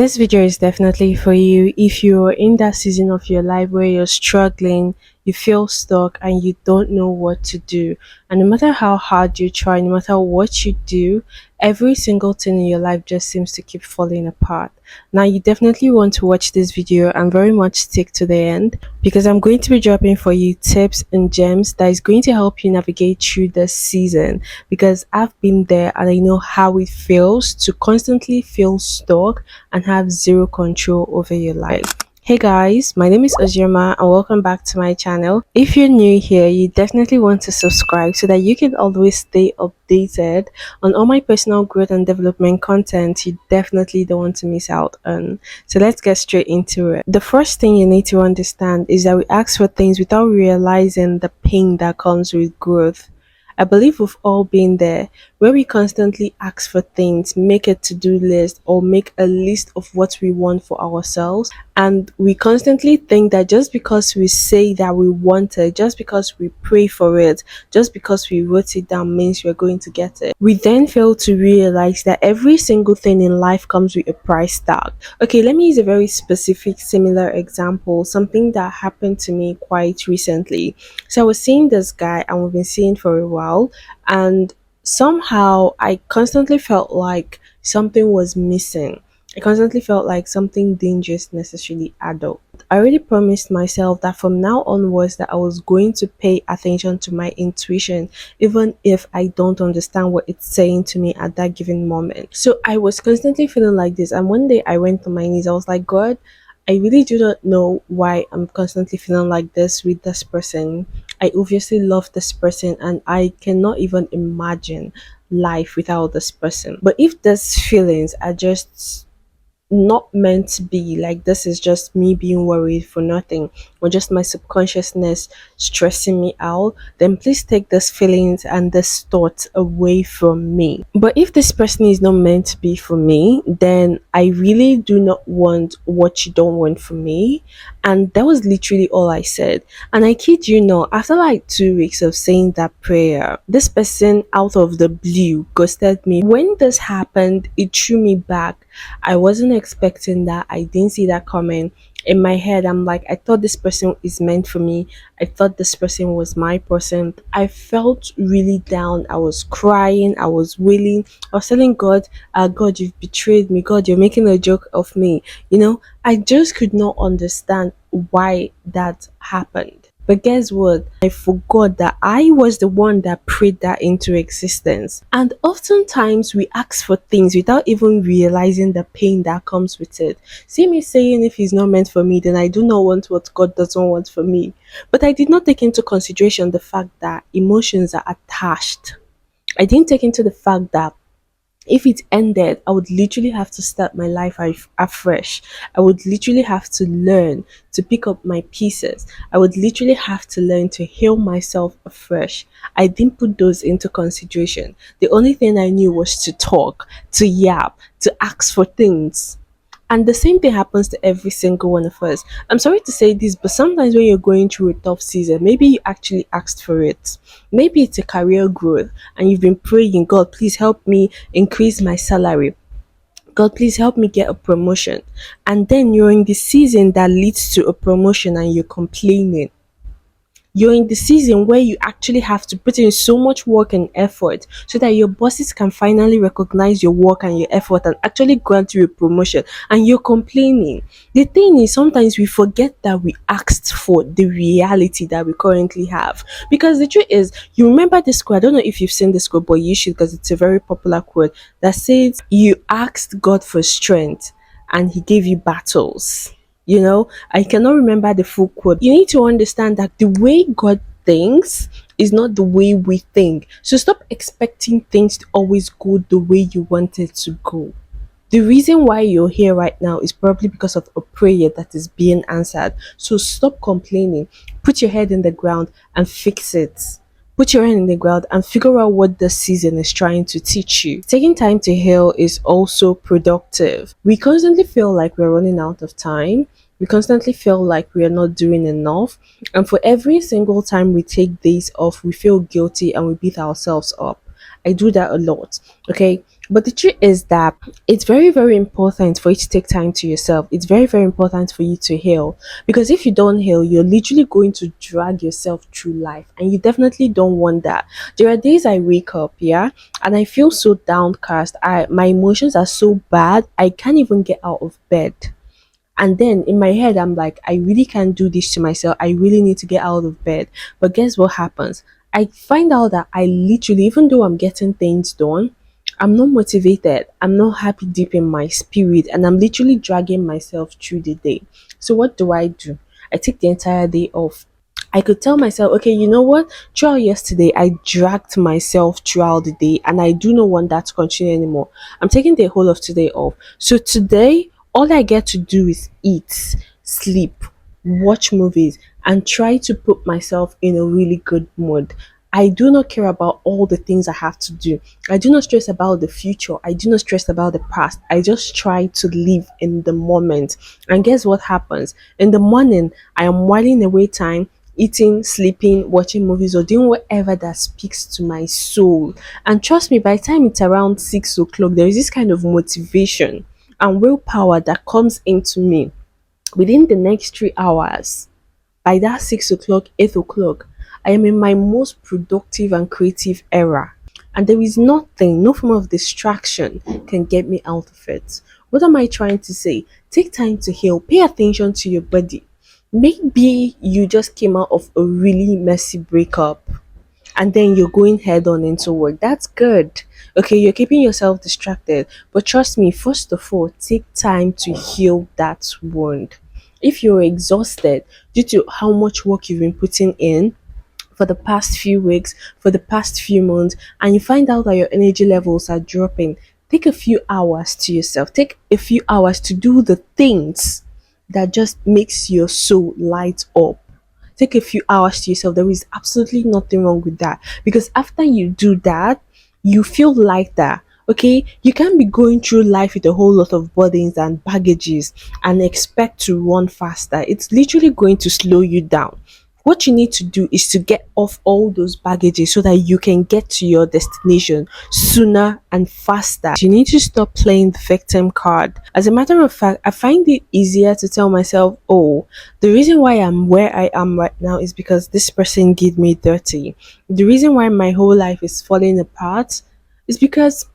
This video is definitely for you if you're in that season of your life where you're struggling, you feel stuck, and you don't know what to do. And no matter how hard you try, no matter what you do, every single thing in your life just seems to keep falling apart. Now, you definitely want to watch this video and very much stick to the end because I'm going to be dropping for you tips and gems that is going to help you navigate through this season because I've been there and I know how it feels to constantly feel stuck and have zero control over your life. Hey guys, my name is Ojirma and welcome back to my channel. If you're new here, you definitely want to subscribe so that you can always stay updated on all my personal growth and development content you definitely don't want to miss out on. So let's get straight into it. The first thing you need to understand is that we ask for things without realizing the pain that comes with growth. I believe we've all been there where we constantly ask for things, make a to do list, or make a list of what we want for ourselves. And we constantly think that just because we say that we want it, just because we pray for it, just because we wrote it down means we're going to get it. We then fail to realize that every single thing in life comes with a price tag. Okay, let me use a very specific, similar example, something that happened to me quite recently. So I was seeing this guy and we've been seeing for a while, and somehow I constantly felt like something was missing. I constantly felt like something didn't just necessarily add up. I already promised myself that from now onwards that I was going to pay attention to my intuition even if I don't understand what it's saying to me at that given moment. So I was constantly feeling like this, and one day I went on my knees. I was like, God, I really do not know why I'm constantly feeling like this with this person. I obviously love this person and I cannot even imagine life without this person. But if these feelings are just not meant to be, like this is just me being worried for nothing or just my subconsciousness stressing me out, then please take these feelings and this thought away from me. But if this person is not meant to be for me, then I really do not want what you don't want for me. And that was literally all I said. And I kid you not, after like 2 weeks of saying that prayer, this person out of the blue ghosted me. When this happened, it threw me back. I wasn't expecting that. I didn't see that coming. In my head, I'm like, I thought this person is meant for me. I thought this person was my person. I felt really down. I was crying. I was wailing. I was telling God, God, you've betrayed me. God, you're making a joke of me. I just could not understand why that happened. But guess what? I forgot that I was the one that prayed that into existence. And oftentimes we ask for things without even realizing the pain that comes with it. See me saying if he's not meant for me, then I do not want what God doesn't want for me. But I did not take into consideration the fact that emotions are attached. I didn't take into the fact that if it ended, I would literally have to start my life afresh. I would literally have to learn to pick up my pieces. I would literally have to learn to heal myself afresh. I didn't put those into consideration. The only thing I knew was to talk, to yap, to ask for things. And the same thing happens to every single one of us. I'm sorry to say this, but sometimes when you're going through a tough season, maybe you actually asked for it. Maybe it's a career growth and you've been praying, God, please help me increase my salary. God, please help me get a promotion. And then you're in the season that leads to a promotion and you're complaining. You're in the season where you actually have to put in so much work and effort so that your bosses can finally recognize your work and your effort and actually grant you a promotion, and you're complaining. The thing is, sometimes we forget that we asked for the reality that we currently have. Because the truth is, you remember this quote, I don't know if you've seen this quote, but you should because it's a very popular quote that says, you asked God for strength and he gave you battles. I cannot remember the full quote. You need to understand that the way God thinks is not the way we think. So stop expecting things to always go the way you want it to go. The reason why you're here right now is probably because of a prayer that is being answered. So stop complaining. Put your head in the ground and fix it. Put your head in the ground and figure out what the season is trying to teach you. Taking time to heal is also productive. We constantly feel like we're running out of time. We constantly feel like we are not doing enough. And for every single time we take days off, we feel guilty and we beat ourselves up. I do that a lot. Okay. But the truth is that it's very, very important for you to take time to yourself. It's very, very important for you to heal. Because if you don't heal, you're literally going to drag yourself through life. And you definitely don't want that. There are days I wake up, yeah, and I feel so downcast. My emotions are so bad, I can't even get out of bed. And then in my head, I'm like, I really can't do this to myself. I really need to get out of bed. But guess what happens? I find out that I literally, even though I'm getting things done, I'm not motivated. I'm not happy deep in my spirit. And I'm literally dragging myself through the day. So what do? I take the entire day off. I could tell myself, okay, you know what? Throughout yesterday, I dragged myself throughout the day and I do not want that to continue anymore. I'm taking the whole of today off. So today, all I get to do is eat, sleep, watch movies, and try to put myself in a really good mood. I do not care about all the things I have to do. I do not stress about the future. I do not stress about the past. I just try to live in the moment. And guess what happens? In the morning, I am whiling away time, eating, sleeping, watching movies, or doing whatever that speaks to my soul. And trust me, by the time it's around 6 o'clock, there is this kind of motivation and willpower that comes into me within the next 3 hours. By that 6 o'clock, 8 o'clock, I am in my most productive and creative era. And there is nothing, no form of distraction can get me out of it. What am I trying to say? Take time to heal. Pay attention to your body. Maybe you just came out of a really messy breakup and then you're going head on into work. That's good. Okay, you're keeping yourself distracted. But trust me, first of all, take time to heal that wound. If you're exhausted due to how much work you've been putting in, for the past few weeks, for the past few months, and you find out that your energy levels are dropping, take a few hours to yourself. Take a few hours to do the things that just makes your soul light up. Take a few hours to yourself. There is absolutely nothing wrong with that. Because after you do that, you feel lighter. Okay, you can't be going through life with a whole lot of burdens and baggages and expect to run faster. It's literally going to slow you down. What you need to do is to get off all those baggages so that you can get to your destination sooner and faster. You need to stop playing the victim card. As a matter of fact, I find it easier to tell myself, oh, the reason why I'm where I am right now is because this person did me dirty. The reason why my whole life is falling apart is because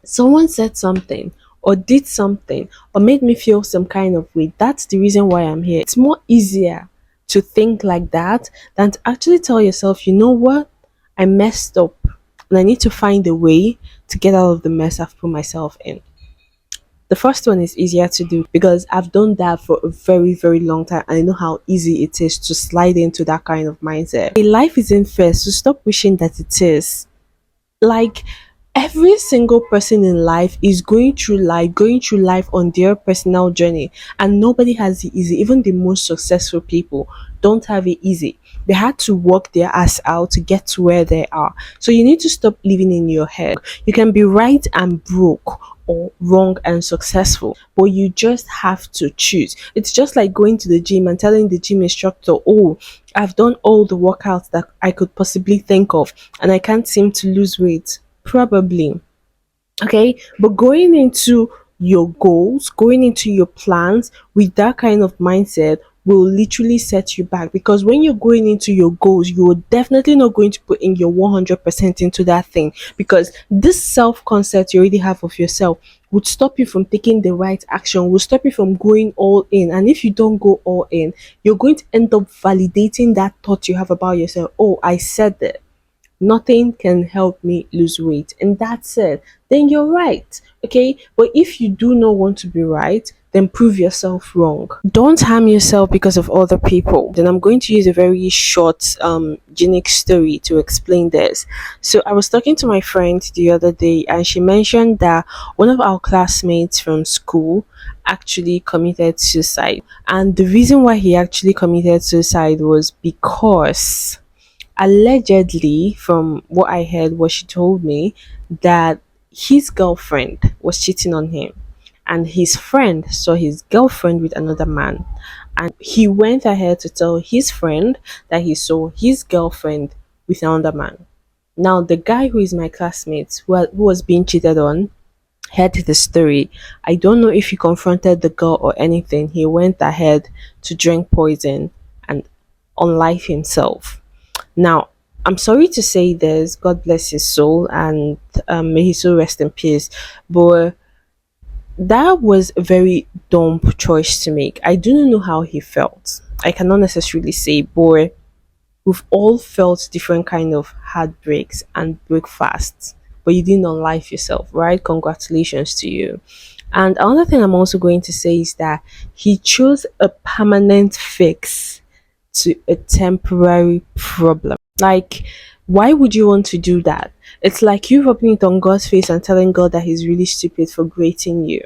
someone said something or did something or made me feel some kind of way. That's the reason why I'm here. It's more easier to think like that than to actually tell yourself, you know what, I messed up and I need to find a way to get out of the mess I've put myself in. The first one is easier to do because I've done that for a very, very long time and I know how easy it is to slide into that kind of mindset. Life isn't fair, so stop wishing that it is. Like, every single person in life is going through life on their personal journey, and nobody has it easy. Even the most successful people don't have it easy. They had to work their ass out to get to where they are. So you need to stop living in your head. You can be right and broke or wrong and successful, but you just have to choose. It's just like going to the gym and telling the gym instructor, oh, I've done all the workouts that I could possibly think of and I can't seem to lose weight. Probably. Okay, but going into your goals, going into your plans with that kind of mindset will literally set you back, because when you're going into your goals, you're definitely not going to put in your 100% into that thing, because this self concept you already have of yourself would stop you from taking the right action, will stop you from going all in. And if you don't go all in, you're going to end up validating that thought you have about yourself. Oh, I said it, nothing can help me lose weight, and that's it, then you're right. Okay, but if you do not want to be right, then prove yourself wrong. Don't harm yourself because of other people. Then I'm going to use a very short unique story to explain this. So I was talking to my friend the other day and she mentioned that one of our classmates from school actually committed suicide, and the reason why he actually committed suicide was because, allegedly, from what I heard, what she told me, that his girlfriend was cheating on him and his friend saw his girlfriend with another man, and he went ahead to tell his friend that he saw his girlfriend with another man. Now the guy who is my classmate, who was being cheated on, heard the story. I don't know if he confronted the girl or anything. He went ahead to drink poison and unlife himself. Now, I'm sorry to say this, God bless his soul, and may his soul rest in peace. But that was a very dumb choice to make. I do not know how he felt. I cannot necessarily say, but we've all felt different kind of heartbreaks and break fasts. But you didn't unlife yourself, right? Congratulations to you. And another thing I'm also going to say is that he chose a permanent fix to a temporary problem. Like, why would you want to do that? It's like you rubbing it on God's face and telling God that He's really stupid for creating you.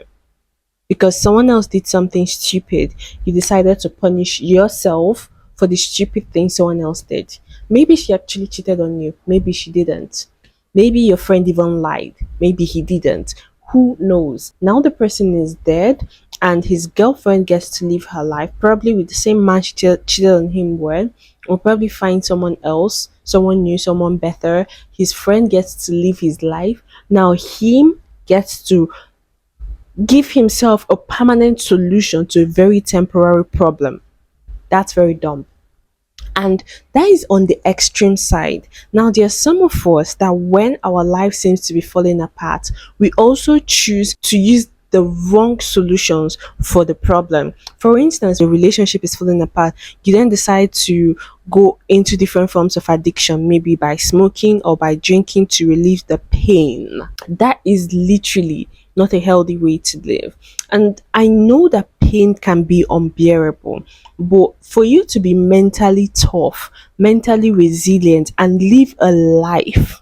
Because someone else did something stupid, you decided to punish yourself for the stupid thing someone else did. Maybe she actually cheated on you, maybe she didn't. Maybe your friend even lied, maybe he didn't. Who knows? Now the person is dead and his girlfriend gets to live her life, probably with the same man she cheated on him with, or probably find someone else, someone new, someone better. His friend gets to live his life. Now him gets to give himself a permanent solution to a very temporary problem. That's very dumb. And that is on the extreme side. Now, there are some of us that when our life seems to be falling apart, we also choose to use the wrong solutions for the problem. For instance, the relationship is falling apart, you then decide to go into different forms of addiction, maybe by smoking or by drinking to relieve the pain. That is literally not a healthy way to live. And I know that pain can be unbearable, but for you to be mentally tough, mentally resilient, and live a life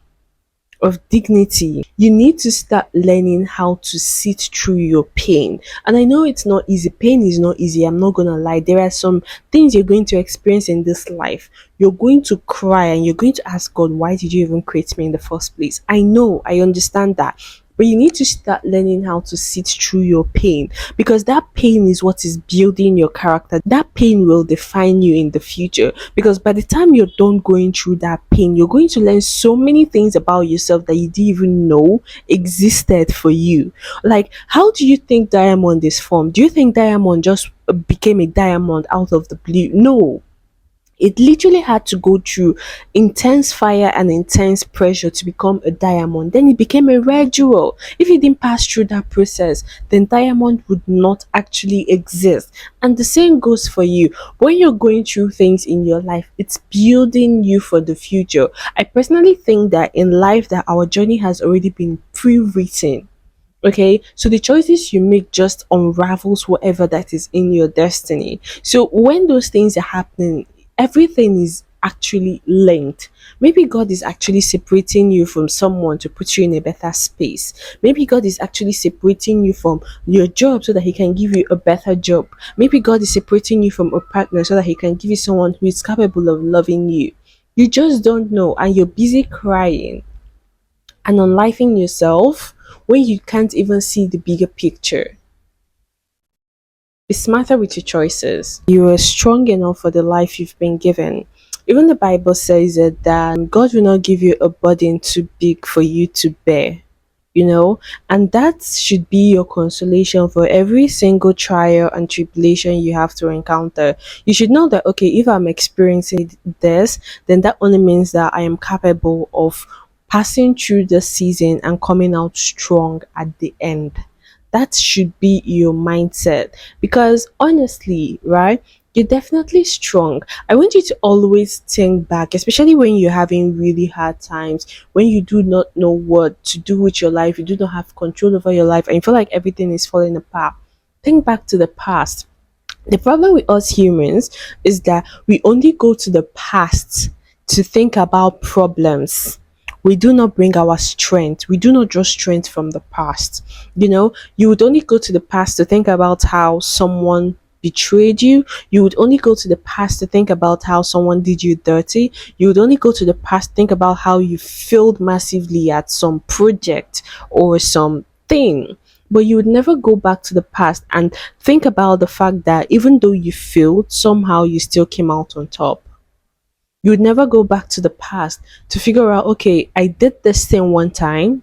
of dignity, you need to start learning how to sit through your pain. And I know it's not easy. Pain is not easy. I'm not gonna lie. There are some things you're going to experience in this life. You're going to cry and you're going to ask God, why did you even create me in the first place? I know, I understand that. But you need to start learning how to sit through your pain, because that pain is what is building your character. That pain will define you in the future, because by the time you're done going through that pain, you're going to learn so many things about yourself that you didn't even know existed for you. Like, how do you think diamond is formed? Do you think diamond just became a diamond out of the blue? No, it literally had to go through intense fire and intense pressure to become a diamond. Then it became a rare jewel. If you didn't pass through that process, then diamond would not actually exist. And the same goes for you. When you're going through things in your life, it's building you for the future. I personally think that in life that our journey has already been pre-written. Okay, so the choices you make just unravels whatever that is in your destiny. So when those things are happening, everything is actually linked. Maybe God is actually separating you from someone to put you in a better space. Maybe God is actually separating you from your job so that He can give you a better job. Maybe God is separating you from a partner so that He can give you someone who is capable of loving you. You just don't know, and you're busy crying and unlifing yourself when you can't even see the bigger picture. Be smarter with your choices. You are strong enough for the life you've been given. Even the Bible says it that God will not give you a burden too big for you to bear. And that should be your consolation for every single trial and tribulation you have to encounter. You should know that, okay, if I'm experiencing this, then that only means that I am capable of passing through the season and coming out strong at the end. That should be your mindset, because honestly, right, you're definitely strong. I want you to always think back, especially when you're having really hard times, when you do not know what to do with your life, you do not have control over your life, and you feel like everything is falling apart. Think back to the past. The problem with us humans is that we only go to the past to think about problems. We do not bring our strength. We do not draw strength from the past. You would only go to the past to think about how someone betrayed you. You would only go to the past to think about how someone did you dirty. You would only go to the past to think about how you failed massively at some project or something. But you would never go back to the past and think about the fact that even though you failed, somehow you still came out on top. You would never go back to the past to figure out, okay, I did this thing one time,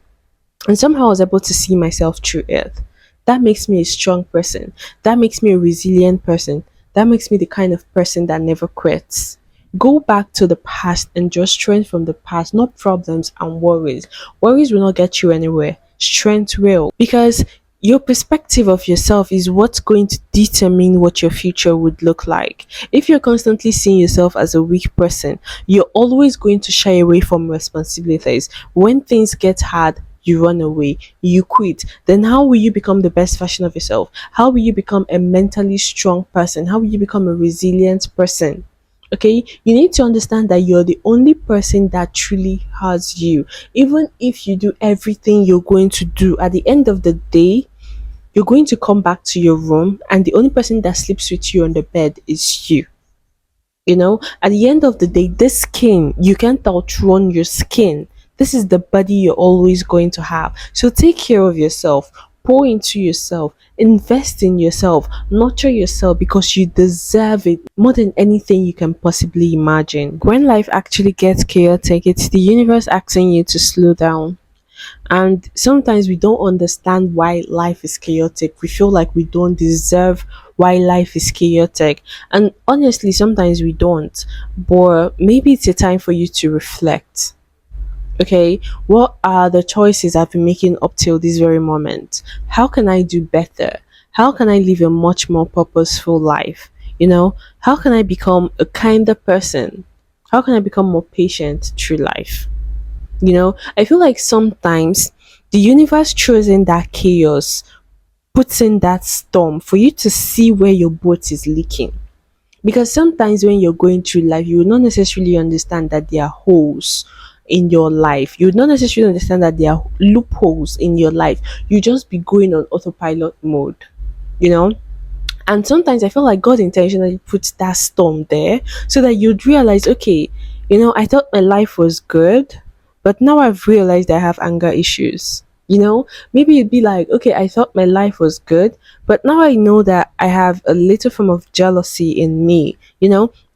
And somehow I was able to see myself through it. That makes me a strong person. That makes me a resilient person. That makes me the kind of person that never quits. Go back to the past and draw strength from the past, not problems and worries. Worries will not get you anywhere. Strength will. Because your perspective of yourself is what's going to determine what your future would look like. If you're constantly seeing yourself as a weak person, you're always going to shy away from responsibilities. When things get hard, you run away, you quit. Then how will you become the best version of yourself? How will you become a mentally strong person? How will you become a resilient person? Okay, you need to understand that you're the only person that truly has you. Even if you do everything you're going to do, at the end of the day, you're going to come back to your room, and the only person that sleeps with you on the bed is you. At the end of the day, this skin, you can't outrun your skin. This is the body you're always going to have. So take care of yourself, pour into yourself, invest in yourself, nurture yourself because you deserve it more than anything you can possibly imagine. When life actually gets chaotic, it's the universe asking you to slow down. And sometimes we don't understand why life is chaotic. We feel like we don't deserve why life is chaotic. And honestly, sometimes we don't. But maybe it's a time for you to reflect. Okay, what are the choices I've been making up till this very moment? How can I do better? How can I live a much more purposeful life? How can I become a kinder person? How can I become more patient through life? I feel like sometimes the universe throws in that chaos, puts in that storm for you to see where your boat is leaking. Because sometimes when you're going through life, you will not necessarily understand that there are holes in your life. You would not necessarily understand that there are loopholes in your life. You just be going on autopilot mode, you know? And sometimes I feel like God intentionally puts that storm there so that you'd realize, okay, I thought my life was good, but now I've realized I have anger issues. Maybe you'd be like, okay, I thought my life was good, but now I know that I have a little form of jealousy in me.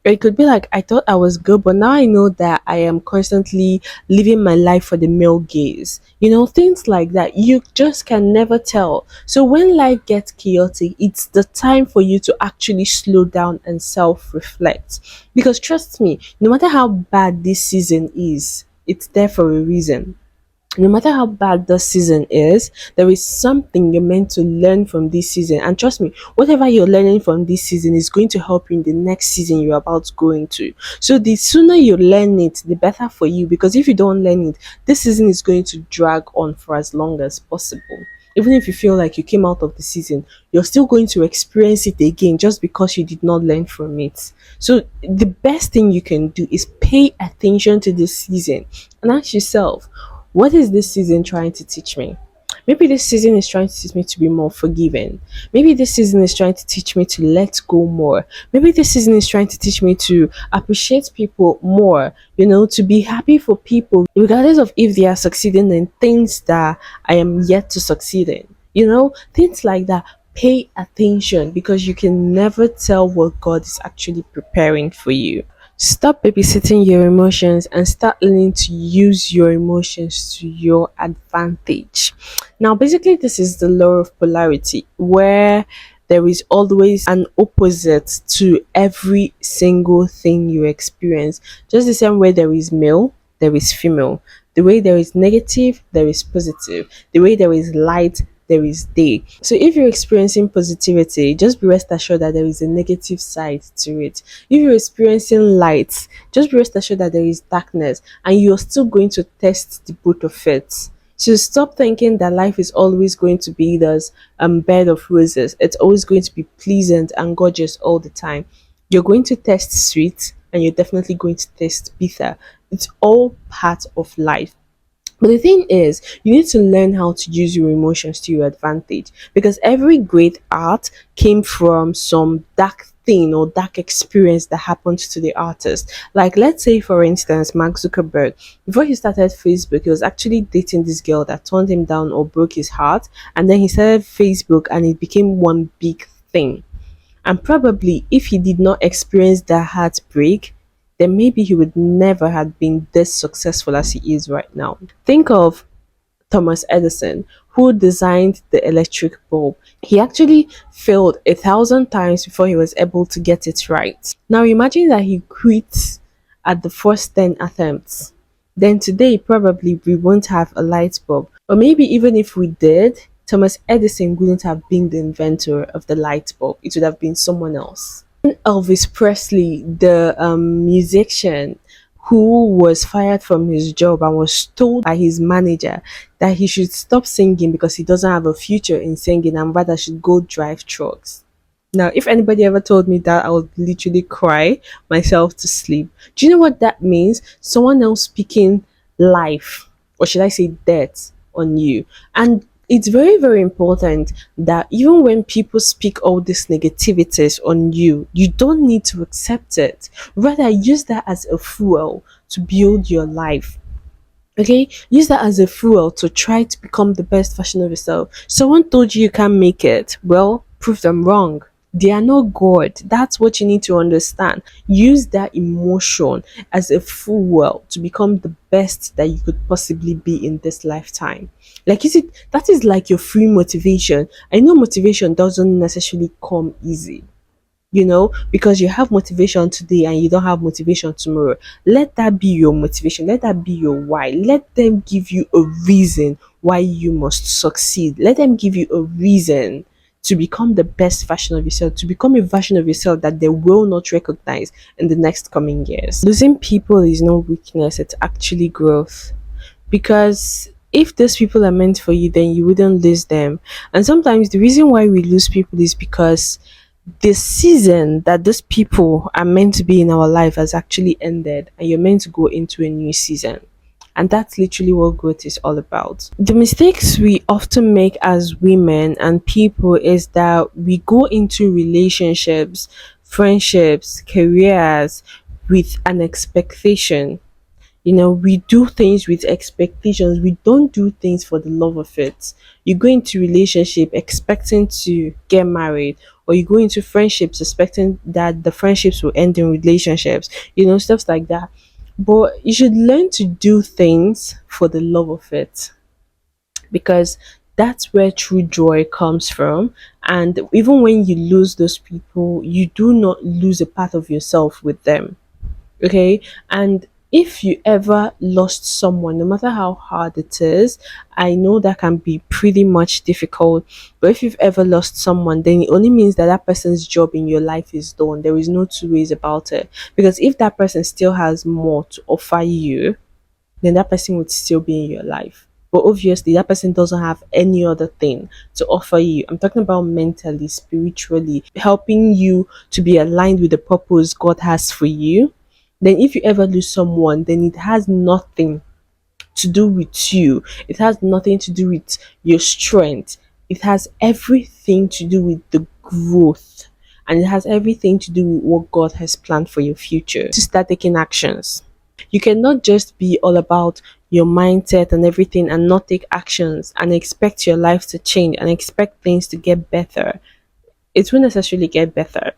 Or it could be like, I thought I was good, but now I know that I am constantly living my life for the male gaze. Things like that. You just can never tell. So when life gets chaotic, it's the time for you to actually slow down and self reflect. Because trust me, no matter how bad this season is, it's there for a reason. No matter how bad the season is, there is something you're meant to learn from this season. And trust me, whatever you're learning from this season is going to help you in the next season you're about to go into. So the sooner you learn it, the better for you. Because if you don't learn it, this season is going to drag on for as long as possible. Even if you feel like you came out of the season, you're still going to experience it again just because you did not learn from it. So the best thing you can do is pay attention to this season and ask yourself, what is this season trying to teach me? Maybe this season is trying to teach me to be more forgiving. Maybe this season is trying to teach me to let go more. Maybe this season is trying to teach me to appreciate people more, to be happy for people, regardless of if they are succeeding in things that I am yet to succeed in. Things like that. Pay attention because you can never tell what God is actually preparing for you. Stop babysitting your emotions and start learning to use your emotions to your advantage. Now, basically, this is the law of polarity where there is always an opposite to every single thing you experience. Just the same way there is male, there is female. The way there is negative, there is positive. The way there is light, there is day. So if you're experiencing positivity, just be rest assured that there is a negative side to it. If you're experiencing light, just be rest assured that there is darkness, and you're still going to test the both of it. So stop thinking that life is always going to be this bed of roses. It's always going to be pleasant and gorgeous all the time. You're going to test sweet and you're definitely going to test bitter. It's all part of life. But the thing is, you need to learn how to use your emotions to your advantage because every great art came from some dark thing or dark experience that happened to the artist. Like, let's say, for instance, Mark Zuckerberg, before he started Facebook, he was actually dating this girl that turned him down or broke his heart, and then he started Facebook and it became one big thing. And probably if he did not experience that heartbreak, then maybe he would never have been this successful as he is right now. Think of Thomas Edison, who designed the electric bulb. He actually failed 1,000 times before he was able to get it right. Now imagine that he quit at the first 10 attempts. Then today probably we won't have a light bulb. Or maybe even if we did, Thomas Edison wouldn't have been the inventor of the light bulb. It would have been someone else. Elvis Presley, the musician who was fired from his job and was told by his manager that he should stop singing because he doesn't have a future in singing and rather should go drive trucks. Now, if anybody ever told me that, I would literally cry myself to sleep. Do you know what that means? Someone else speaking life, or should I say death, on you. And it's very, very important that even when people speak all these negativities on you, you don't need to accept it. Rather, use that as a fuel to build your life. Okay, use that as a fuel to try to become the best version of yourself. Someone told you can't make it. Well, prove them wrong. They are not God. That's what you need to understand. Use that emotion as a fuel to become the best that you could possibly be in this lifetime. Like, is it that is like your free motivation? I know motivation doesn't necessarily come easy, because you have motivation today and you don't have motivation tomorrow. Let that be your motivation. Let that be your why. Let them give you a reason why you must succeed. Let them give you a reason to become the best version of yourself, to become a version of yourself that they will not recognize in the next coming years. Losing people is no weakness, it's actually growth. Because if those people are meant for you, then you wouldn't lose them. And sometimes the reason why we lose people is because the season that those people are meant to be in our life has actually ended and you're meant to go into a new season. And that's literally what growth is all about. The mistakes we often make as women and people is that we go into relationships, friendships, careers with an expectation. We do things with expectations. We don't do things for the love of it. You go into relationship expecting to get married, or you go into friendships expecting that the friendships will end in relationships, stuff like that. But you should learn to do things for the love of it, because that's where true joy comes from. And even when you lose those people, you do not lose a part of yourself with them. Okay, and if you ever lost someone, no matter how hard it is, I know that can be pretty much difficult, but if you've ever lost someone, then it only means that that person's job in your life is done. There is no two ways about it, because if that person still has more to offer you, then that person would still be in your life. But obviously, that person doesn't have any other thing to offer you. I'm talking about mentally, spiritually, helping you to be aligned with the purpose God has for you. Then, if you ever lose someone, then it has nothing to do with you. It has nothing to do with your strength. It has everything to do with the growth. And it has everything to do with what God has planned for your future. To start taking actions. You cannot just be all about your mindset and everything and not take actions and expect your life to change and expect things to get better. It won't necessarily get better.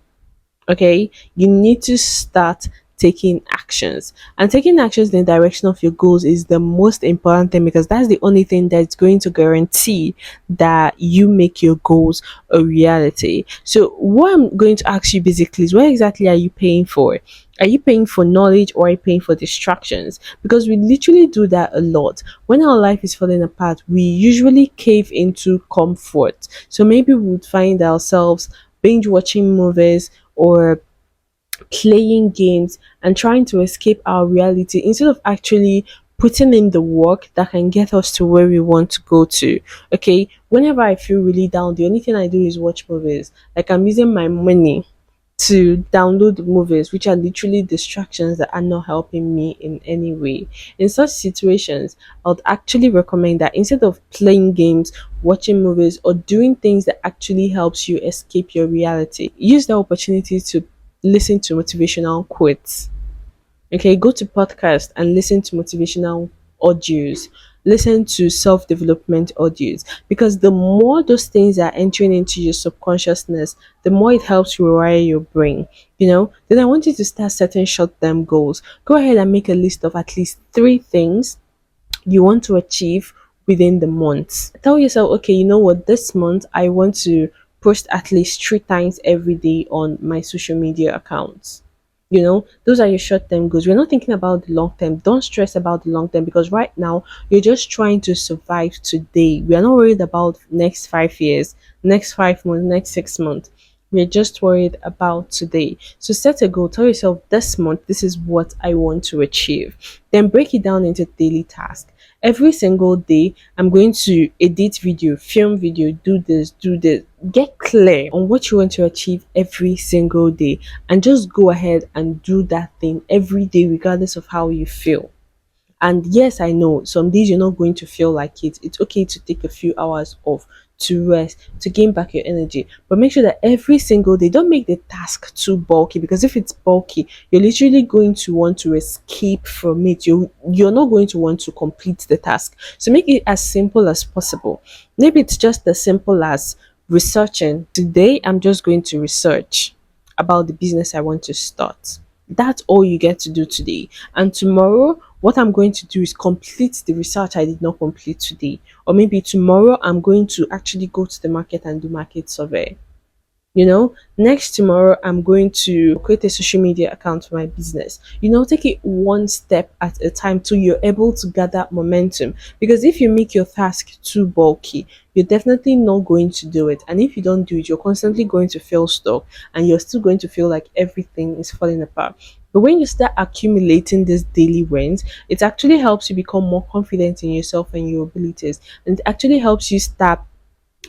Okay, you need to start taking actions, and taking actions in the direction of your goals is the most important thing, because that's the only thing that's going to guarantee that you make your goals a reality. So what I'm going to ask you basically is, what exactly are you paying for? Are you paying for knowledge, or are you paying for distractions? Because we literally do that a lot. When our life is falling apart, we usually cave into comfort. So maybe we would find ourselves binge watching movies or playing games and trying to escape our reality, instead of actually putting in the work that can get us to where we want to go to. Okay, whenever I feel really down, the only thing I do is watch movies. Like, I'm using my money to download movies, which are literally distractions that are not helping me in any way. In such situations, I would actually recommend that instead of playing games, watching movies, or doing things that actually helps you escape your reality, use the opportunity to listen to motivational quotes. Okay, go to podcast and listen to motivational audios. Listen to self-development audios, because the more those things are entering into your subconsciousness, the more it helps you rewire your brain. Then I want you to start setting short-term goals. Go ahead and make a list of at least 3 things you want to achieve within the month. Tell yourself, okay, you know what, this month I want to post at least 3 times every day on my social media accounts. Those are your short term goals. We're not thinking about the long term. Don't stress about the long term, because right now you're just trying to survive today. We are not worried about next 5 years, next 5 months, next 6 months. We're just worried about today. So set a goal. Tell yourself, this month, this is what I want to achieve. Then break it down into daily tasks. Every single day, I'm going to edit video, film video, do this, do this. Get clear on what you want to achieve every single day, and just go ahead and do that thing every day, regardless of how you feel. And yes, I know some days you're not going to feel like it. It's okay to take a few hours off, to rest, to gain back your energy. But make sure that every single day, don't make the task too bulky, because if it's bulky, you're literally going to want to escape from it. You're not going to want to complete the task. So make it as simple as possible. Maybe it's just as simple as researching. Today, I'm just going to research about the business I want to start. That's all you get to do today. And tomorrow, what I'm going to do is complete the research I did not complete today. Or maybe tomorrow, I'm going to actually go to the market and do market survey. Next tomorrow, I'm going to create a social media account for my business. Take it one step at a time till you're able to gather momentum. Because if you make your task too bulky, you're definitely not going to do it. And if you don't do it, you're constantly going to feel stuck, and you're still going to feel like everything is falling apart. But when you start accumulating these daily wins, it actually helps you become more confident in yourself and your abilities. And it actually helps you start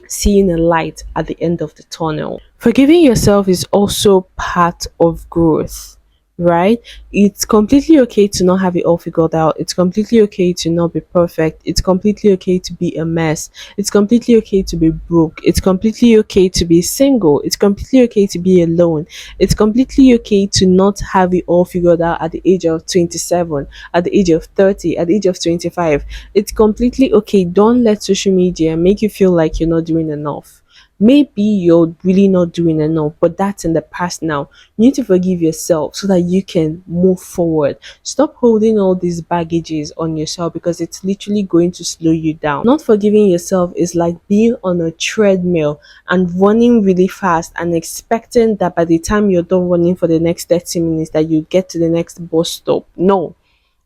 seeing a light at the end of the tunnel. Forgiving yourself is also part of growth, right? It's completely okay to not have it all figured out. It's completely okay to not be perfect. It's completely okay to be a mess. It's completely okay to be broke. It's completely okay to be single. It's completely okay to be alone. It's completely okay to not have it all figured out at the age of 27, at the age of 30, at the age of 25. It's completely okay. Don't let social media make you feel like you're not doing enough. Maybe you're really not doing enough, but that's in the past now. You need to forgive yourself so that you can move forward. Stop holding all these baggages on yourself, because it's literally going to slow you down. Not forgiving yourself is like being on a treadmill and running really fast and expecting that by the time you're done running for the next 30 minutes that you get to the next bus stop. No,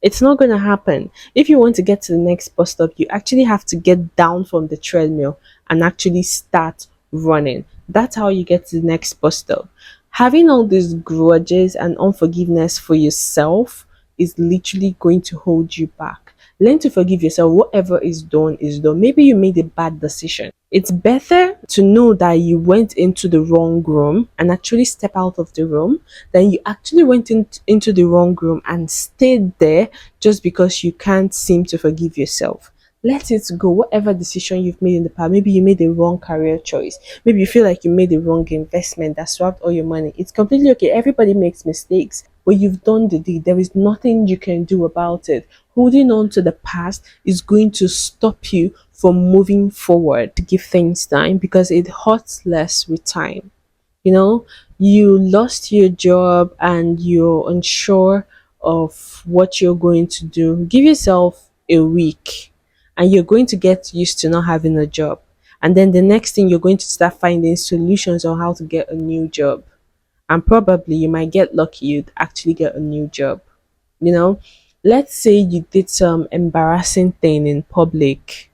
it's not going to happen. If you want to get to the next bus stop, you actually have to get down from the treadmill and actually start running. That's how you get to the next bus stop. Having all these grudges and unforgiveness for yourself is literally going to hold you back. Learn to forgive yourself. Whatever is done is done. Maybe you made a bad decision. It's better to know that you went into the wrong room and actually step out of the room than you actually went into the wrong room and stayed there just because you can't seem to forgive yourself. Let it go. Whatever decision you've made in the past, maybe you made a wrong career choice, maybe you feel like you made a wrong investment that swapped all your money. It's completely okay. Everybody makes mistakes, but you've done the deed. There is nothing you can do about it. Holding on to the past is going to stop you from moving forward. To give things time, because it hurts less with time. You lost your job and you're unsure of what you're going to do. Give yourself a week and you're going to get used to not having a job. And then the next thing, you're going to start finding solutions on how to get a new job. And probably you might get lucky, you'd actually get a new job. You know, let's say you did some embarrassing thing in public.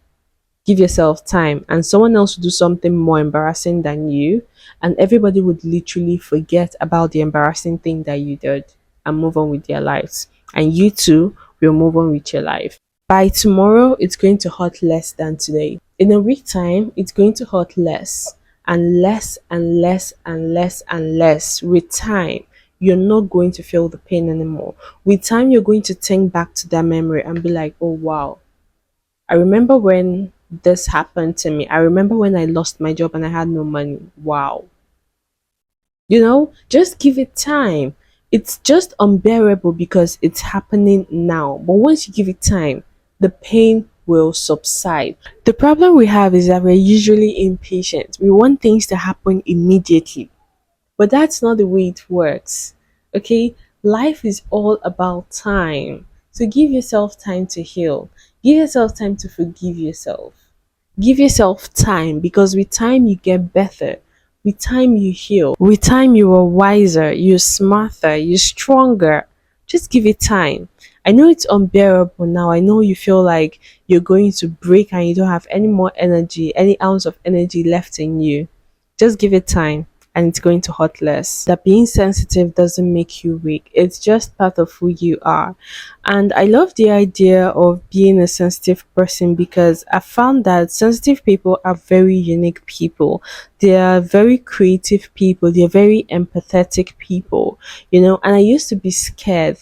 Give yourself time, and someone else will do something more embarrassing than you, and everybody would literally forget about the embarrassing thing that you did and move on with their lives. And you too will move on with your life. By tomorrow, it's going to hurt less than today. In a week time, it's going to hurt less and less and less and less and less. With time, you're not going to feel the pain anymore. With time, you're going to think back to that memory and be like, oh wow, I remember when this happened to me. I remember when I lost my job and I had no money. Wow. Just give it time. It's just unbearable because it's happening now. But once you give it time, the pain will subside. The problem we have is that we're usually impatient. We want things to happen immediately. But that's not the way it works. Okay? Life is all about time. So give yourself time to heal. Give yourself time to forgive yourself. Give yourself time, because with time you get better. With time you heal. With time you are wiser, you're smarter, you're stronger. Just give it time. I know it's unbearable now. I know you feel like you're going to break and you don't have any more energy, any ounce of energy left in you. Just give it time and it's going to hurt less. That being sensitive doesn't make you weak. It's just part of who you are. And I love the idea of being a sensitive person because I found that sensitive people are very unique people. They are very creative people. They're very empathetic people, and I used to be scared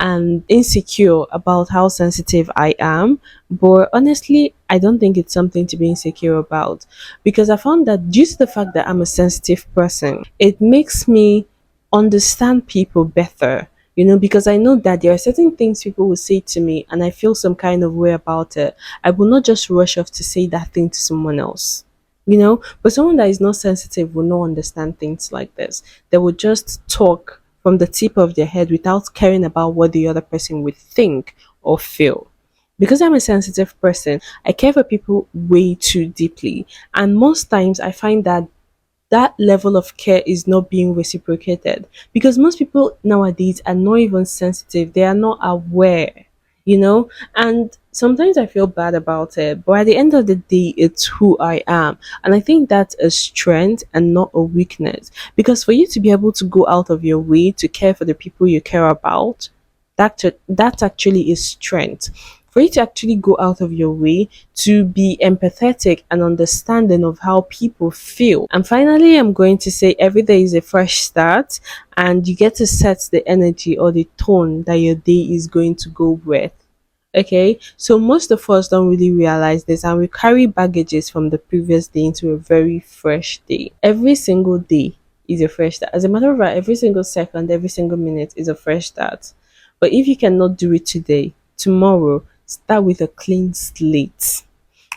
and insecure about how sensitive I am. But honestly, I don't think it's something to be insecure about, because I found that due to the fact that I'm a sensitive person, it makes me understand people better. Because I know that there are certain things people will say to me and I feel some kind of way about it. I will not just rush off to say that thing to someone else. But someone that is not sensitive will not understand things like this. They will just talk from the tip of their head without caring about what the other person would think or feel. Because I'm a sensitive person, I care for people way too deeply. And most times I find that level of care is not being reciprocated, because most people nowadays are not even sensitive. They are not aware, and sometimes I feel bad about it, but at the end of the day, it's who I am. And I think that's a strength and not a weakness, because for you to be able to go out of your way to care for the people you care about, that actually is strength. For you to actually go out of your way to be empathetic and understanding of how people feel. And finally, I'm going to say every day is a fresh start, and you get to set the energy or the tone that your day is going to go with. Okay, so most of us don't really realize this, and we carry baggages from the previous day into a very fresh day. Every single day is a fresh start. As a matter of fact, every single second, every single minute is a fresh start. But if you cannot do it today, tomorrow, start with a clean slate.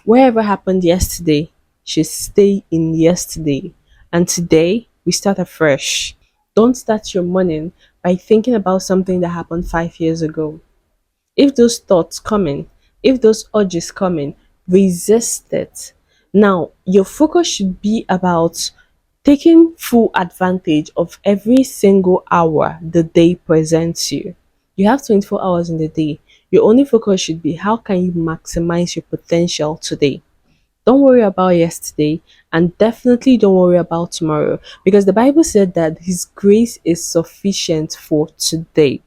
Whatever happened yesterday should stay in yesterday. And today, we start afresh. Don't start your morning by thinking about something that happened 5 years ago. If those thoughts come in, if those urges come in, resist it. Now, your focus should be about taking full advantage of every single hour the day presents you. You have 24 hours in the day. Your only focus should be how can you maximize your potential today. Don't worry about yesterday, and definitely don't worry about tomorrow, because the Bible said that His grace is sufficient for today.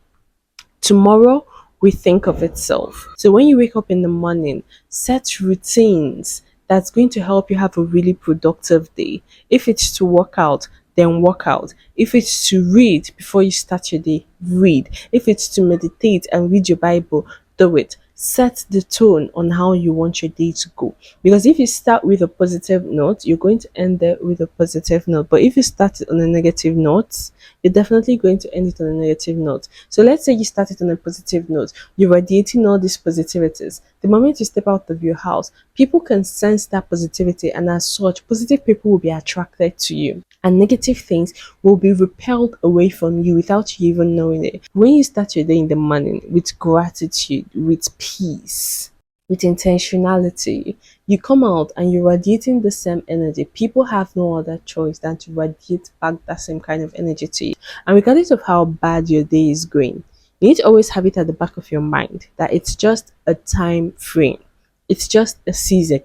Tomorrow will think of itself. So when you wake up in the morning, set routines that's going to help you have a really productive day. If it's to work out, then work out. If it's to read before you start your day, read. If it's to meditate and read your Bible, do it. Set the tone on how you want your day to go. Because if you start with a positive note, you're going to end there with a positive note. But if you start it on a negative note, you're definitely going to end it on a negative note. So let's say you started on a positive note. You're radiating all these positivities. The moment you step out of your house, people can sense that positivity, and as such, positive people will be attracted to you. And negative things will be repelled away from you without you even knowing it. When you start your day in the morning with gratitude, with peace, with intentionality, you come out and you're radiating the same energy. People have no other choice than to radiate back that same kind of energy to you. And regardless of how bad your day is going, you need to always have it at the back of your mind that it's just a time frame, it's just a season,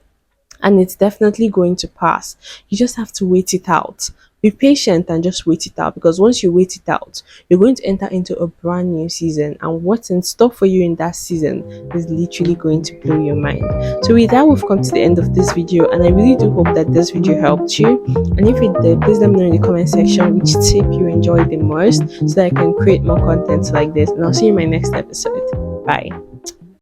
and it's definitely going to pass. You just have to wait it out. Be patient and just wait it out, because once you wait it out, you're going to enter into a brand new season, and what's in store for you in that season is literally going to blow your mind. So with that, we've come to the end of this video, and I really do hope that this video helped you. And if it did, please let me know in the comment section which tip you enjoyed the most, so that I can create more content like this. And I'll see you in my next episode. Bye.